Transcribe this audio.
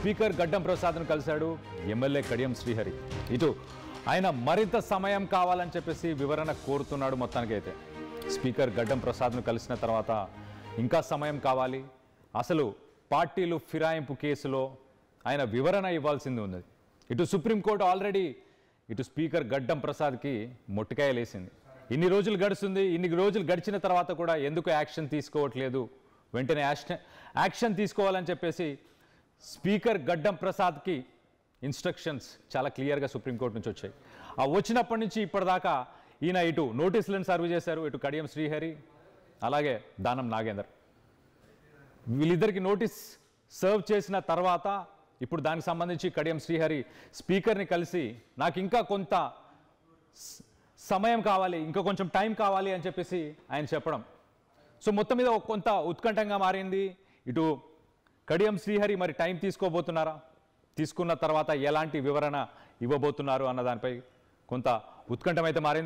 Speaker గడ్డం ప్రసాద్ను కలిశాడు MLA Kadiyam Srihari. ఇటు ఆయన మరింత సమయం కావాలని చెప్పేసి వివరణ కోరుతున్నాడు. మొత్తానికైతే స్పీకర్ గడ్డం ప్రసాద్ను కలిసిన తర్వాత ఇంకా సమయం కావాలి, అసలు పార్టీలు ఫిరాయింపు కేసులో ఆయన వివరణ ఇవ్వాల్సింది ఉంది. ఇటు సుప్రీంకోర్టు ఆల్రెడీ ఇటు స్పీకర్ గడ్డం ప్రసాద్కి మొట్టికాయలేసింది. ఇన్ని రోజులు గడుస్తుంది, ఇన్ని రోజులు గడిచిన తర్వాత కూడా ఎందుకు యాక్షన్ తీసుకోవట్లేదు, వెంటనే యాక్షన్ తీసుకోవాలని చెప్పేసి స్పీకర్ గడ్డం ప్రసాద్కి ఇన్స్ట్రక్షన్స్ చాలా క్లియర్గా సుప్రీంకోర్టు నుంచి వచ్చాయి. ఆ వచ్చినప్పటి నుంచి ఇప్పటిదాకా ఈయన ఇటు నోటీసులను సర్వ్ చేశారు, ఇటు కడియం శ్రీహరి అలాగే దానం నాగేందర్. వీళ్ళిద్దరికి నోటీస్ సర్వ్ చేసిన తర్వాత ఇప్పుడు దానికి సంబంధించి కడియం శ్రీహరి స్పీకర్ని కలిసి నాకు ఇంకా కొంత సమయం కావాలి, ఇంకా కొంచెం టైం కావాలి అని చెప్పేసి ఆయన చెప్పడం. సో మొత్తం మీద కొంత ఉత్కంఠంగా మారింది. ఇటు కడియం శ్రీహరి మరి టైం తీసుకోబోతున్నారా, తీసుకున్న తర్వాత ఎలాంటి వివరణ ఇవ్వబోతున్నారు అన్న దానిపై కొంత ఉత్కంఠం అయితే మారింది.